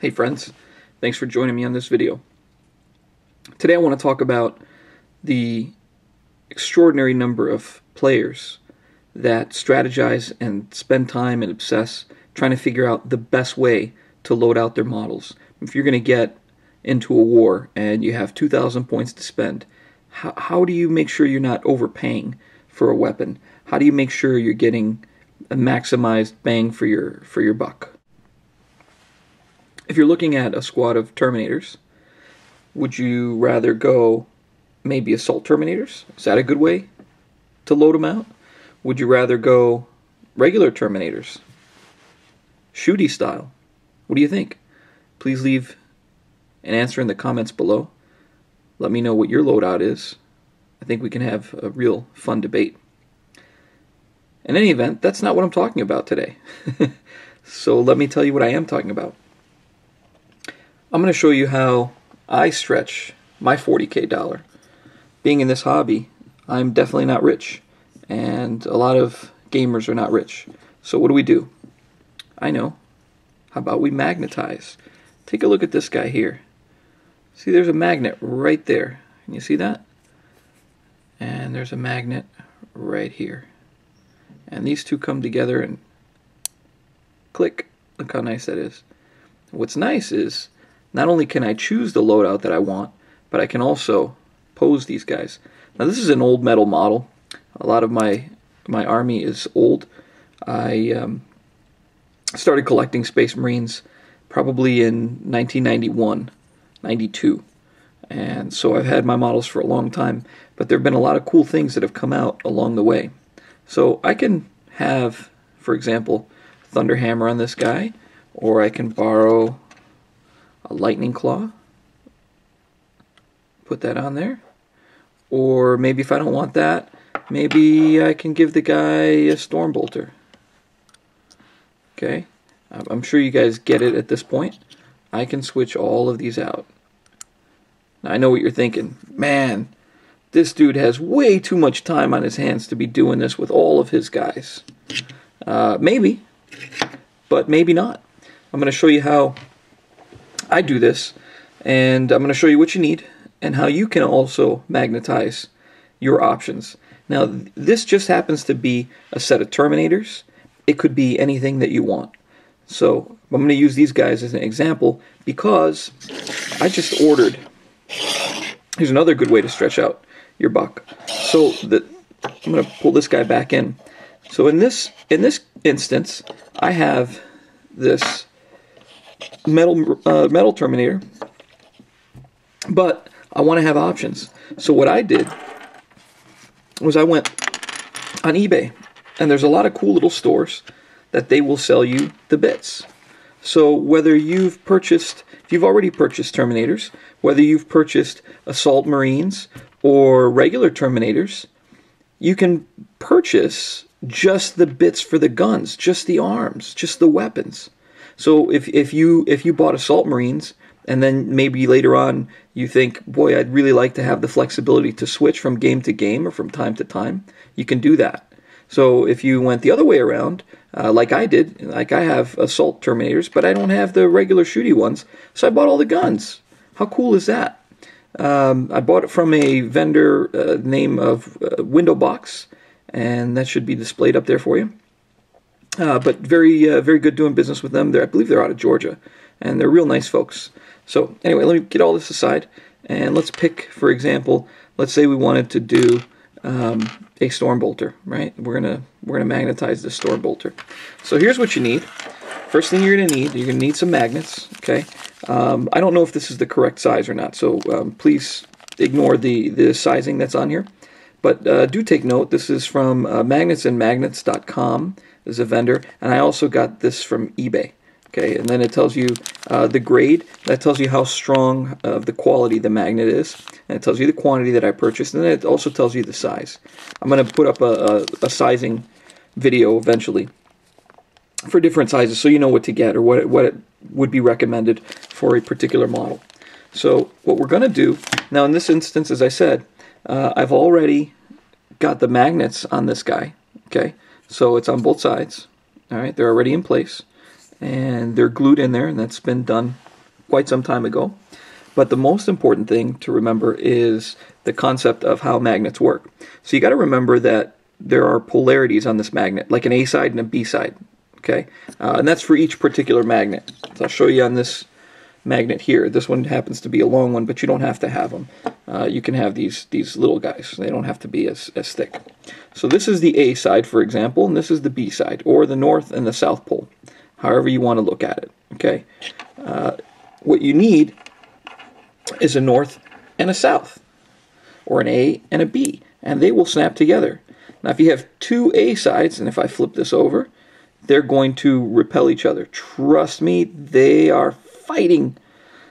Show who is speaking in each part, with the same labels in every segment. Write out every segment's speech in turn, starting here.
Speaker 1: Hey friends, thanks for joining me on this video. Today I want to talk about the extraordinary number of players that strategize and spend time and obsess trying to figure out the best way to load out their models. If you're going to get into a war and you have 2,000 points to spend, how do you make sure you're not overpaying for a weapon? How do you make sure you're getting a maximized bang for your buck? If you're looking at a squad of Terminators, would you rather go maybe Assault Terminators? Is that a good way to load them out? Would you rather go regular Terminators? Shooty style? What do you think? Please leave an answer in the comments below. Let me know what your loadout is. I think we can have a real fun debate. In any event, that's not what I'm talking about today. So let me tell you what I am talking about. I'm going to show you how I stretch my $40K dollar. Being in this hobby, I'm definitely not rich, and a lot of gamers are not rich. So what do? I know. How about we magnetize? Take a look at this guy here. See, there's a magnet right there. Can you see that? And there's a magnet right here. And these two come together and click. Look how nice that is. What's nice is not only can I choose the loadout that I want, but I can also pose these guys. Now this is an old metal model. A lot of my army is old. I started collecting Space Marines probably in 1991, 92. And so I've had my models for a long time, but there have been a lot of cool things that have come out along the way. So I can have, for example, Thunderhammer on this guy, or I can borrow a Lightning Claw, put that on there, or maybe if I don't want that, maybe I can give the guy a Stormbolter. Okay, I'm sure you guys get it at this point. I can switch all of these out. Now I know what you're thinking, man, this dude has way too much time on his hands to be doing this with all of his guys. Maybe, but maybe not. I'm going to show you how I do this, and I'm going to show you what you need and how you can also magnetize your options. Now this just happens to be a set of Terminators. It could be anything that you want. So I'm going to use these guys as an example because I just ordered. Here's another good way to stretch out your buck. So I'm going to pull this guy back in. So in this instance, I have this metal Terminator, but I want to have options. So what I did was I went on eBay, and there's a lot of cool little stores that they will sell you the bits. So whether if you've already purchased Terminators, whether you've purchased Assault Marines or regular Terminators, you can purchase just the bits for the guns, just the arms, just the weapons. So if you bought Assault Marines, and then maybe later on you think, boy, I'd really like to have the flexibility to switch from game to game or from time to time, you can do that. So if you went the other way around, like I did, like I have Assault Terminators, but I don't have the regular shooty ones, so I bought all the guns. How cool is that? I bought it from a vendor name of Window Box, and that should be displayed up there for you. But very good doing business with them. I believe they're out of Georgia, and they're real nice folks. So anyway, let me get all this aside, and let's pick, for example, let's say we wanted to do a Stormbolter, right? We're gonna magnetize this Stormbolter. So here's what you need. First thing you're gonna need some magnets. Okay. I don't know if this is the correct size or not, so please ignore the sizing that's on here. But do take note. This is from magnetsandmagnets.com. Is a vendor, and I also got this from eBay. Okay, and then it tells you the grade. That tells you how strong of the quality the magnet is, and it tells you the quantity that I purchased, and then it also tells you the size. I'm going to put up a sizing video eventually for different sizes, so you know what to get or what it would be recommended for a particular model. So what we're going to do now in this instance, as I said, I've already got the magnets on this guy. Okay. So it's on both sides. All right, they're already in place, and they're glued in there, and that's been done quite some time ago. But the most important thing to remember is the concept of how magnets work. So you got to remember that there are polarities on this magnet, like an A side and a B side. Okay, and that's for each particular magnet. So I'll show you on this magnet here. This one happens to be a long one, but you don't have to have them. You can have these little guys. They don't have to be as thick. So this is the A side, for example, and this is the B side, or the North and the South Pole, however you want to look at it. Okay, what you need is a North and a South, or an A and a B, and they will snap together. Now if you have two A sides, and if I flip this over, they're going to repel each other. Trust me, they are fighting,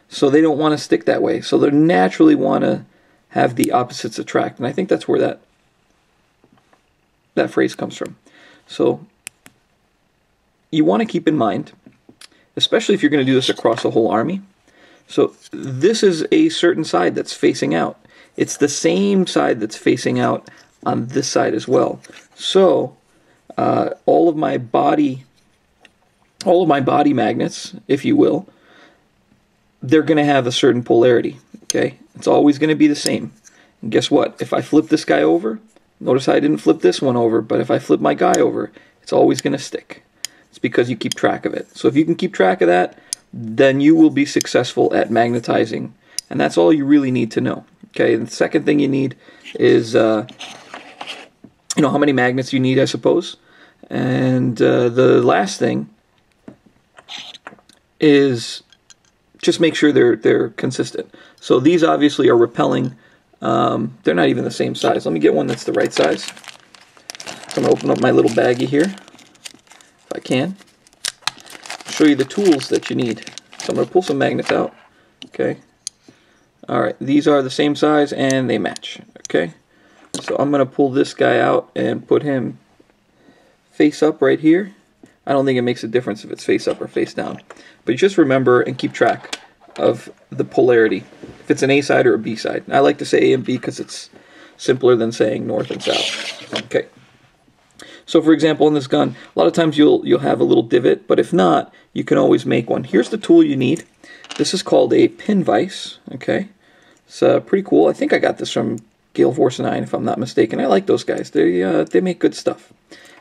Speaker 1: so they don't want to stick that way. So they naturally want to have the opposites attract, and I think that's where that phrase comes from. So you want to keep in mind, especially if you're going to do this across a whole army. So this is a certain side that's facing out. It's the same side that's facing out on this side as well. So all of my body magnets, if you will, they're going to have a certain polarity. Okay, it's always going to be the same. And guess what? If I flip this guy over, notice I didn't flip this one over, but if I flip my guy over, it's always going to stick. It's because you keep track of it. So if you can keep track of that, then you will be successful at magnetizing, and that's all you really need to know. Okay, and the second thing you need is how many magnets you need, I suppose. And the last thing is just make sure they're consistent. So these obviously are repelling. They're not even the same size. Let me get one that's the right size. So I'm going to open up my little baggie here, if I can. Show you the tools that you need. So I'm going to pull some magnets out. Okay. Alright, these are the same size and they match. Okay. So I'm going to pull this guy out and put him face up right here. I don't think it makes a difference if it's face up or face down. But just remember and keep track of the polarity. If it's an A side or a B side. I like to say A and B because it's simpler than saying north and south. Okay. So for example, in this gun, a lot of times you'll have a little divot, but if not, you can always make one. Here's the tool you need. This is called a pin vise. Okay. It's pretty cool. I think I got this from Gale Force 9, if I'm not mistaken. I like those guys. They make good stuff.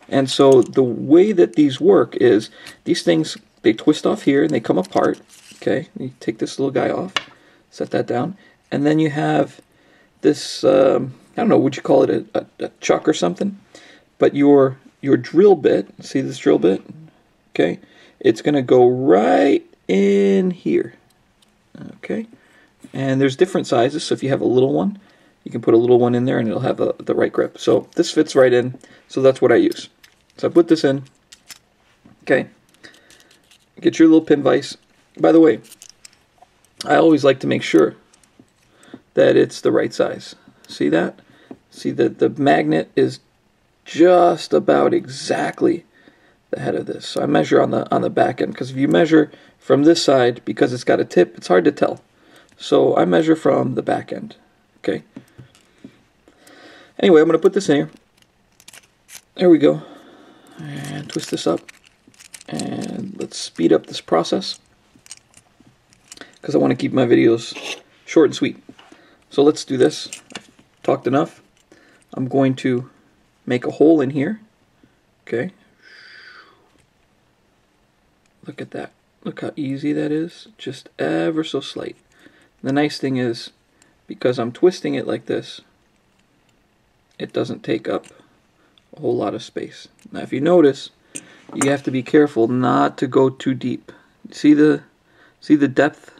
Speaker 1: And so the way that these work is these things, they twist off here and they come apart. Okay, you take this little guy off, set that down, and then you have this, I don't know, would you call it a chuck or something? But your drill bit, see this drill bit? Okay, it's going to go right in here. Okay, and there's different sizes, so if you have a little one, you can put a little one in there and it'll have the right grip. So this fits right in, so that's what I use. So I put this in. Okay, get your little pin vise. By the way, I always like to make sure that it's the right size. See that? See that the magnet is just about exactly the head of this. So I measure on the back end, because if you measure from this side, because it's got a tip, it's hard to tell. So I measure from the back end. Okay. Anyway, I'm going to put this in here. There we go. And twist this up. And let's speed up this process, because I want to keep my videos short and sweet. So let's do this. I've talked enough. I'm going to make a hole in here. Okay. Look at that. Look how easy that is. Just ever so slight. The nice thing is, because I'm twisting it like this, it doesn't take up a whole lot of space. Now if you notice, you have to be careful not to go too deep. See the depth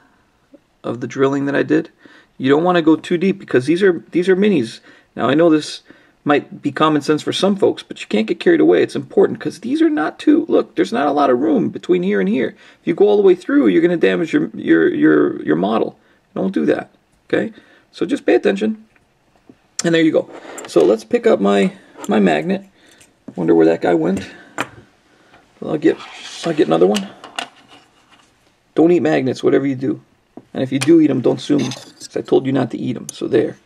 Speaker 1: of the drilling that I did? You don't want to go too deep, because these are minis. Now I know this might be common sense for some folks, but you can't get carried away. It's important, because these are not too, look, there's not a lot of room between here and here. If you go all the way through, you're going to damage your model. Don't do that. Okay? So just pay attention. And there you go. So let's pick up my magnet. Wonder where that guy went. I'll get another one. Don't eat magnets, whatever you do. And if you do eat them, don't sue me, because I told you not to eat them. So there.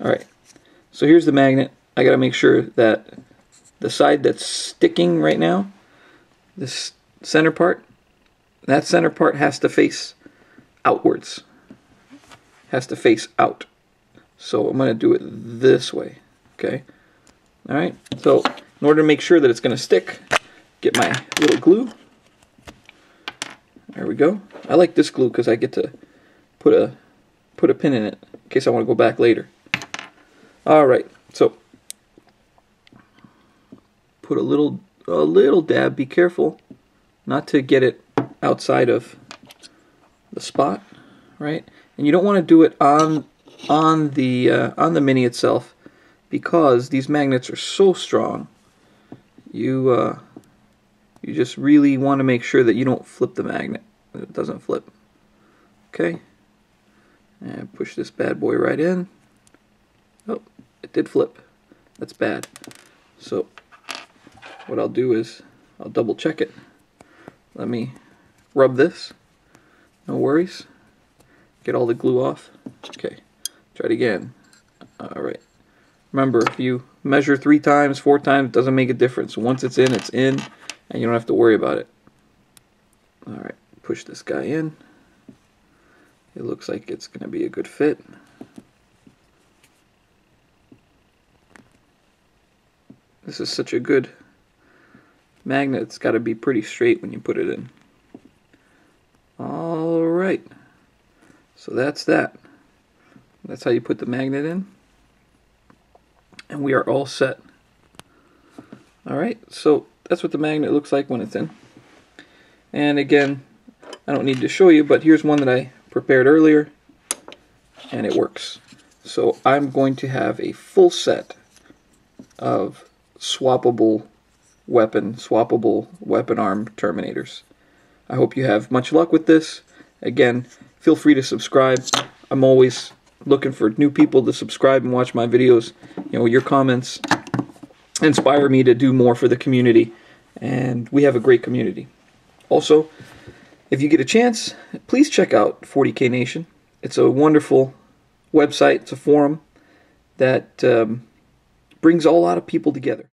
Speaker 1: Alright. So here's the magnet. I got to make sure that the side that's sticking right now, this center part, that center part has to face outwards. Has to face out. So I'm going to do it this way. Okay. Alright. So in order to make sure that it's going to stick, get my little glue. There we go. I like this glue because I get to put a pin in it in case I want to go back later. Alright. So put a little dab. Be careful not to get it outside of the spot, right? And you don't want to do it on the Mini itself, because these magnets are so strong. You just really want to make sure that you don't flip the magnet, that it doesn't flip. Okay, and push this bad boy right in. Oh, it did flip. That's bad. So what I'll do is I'll double check it. Let me rub this. No worries. Get all the glue off. Okay, try it again. Alright. Remember, if you measure 3 times, 4 times, it doesn't make a difference. Once it's in, and you don't have to worry about it. Alright, push this guy in. It looks like it's going to be a good fit. This is such a good magnet, it's got to be pretty straight when you put it in. Alright, so that's that. That's how you put the magnet in. And we are all set. Alright, so that's what the magnet looks like when it's in. And again, I don't need to show you, but here's one that I prepared earlier, and it works. So I'm going to have a full set of swappable weapon arm terminators. I hope you have much luck with this. Again, feel free to subscribe. I'm always looking for new people to subscribe and watch my videos. You know, your comments inspire me to do more for the community, and we have a great community. Also, if you get a chance, please check out 40K Nation. It's a wonderful website. It's a forum that brings a lot of people together.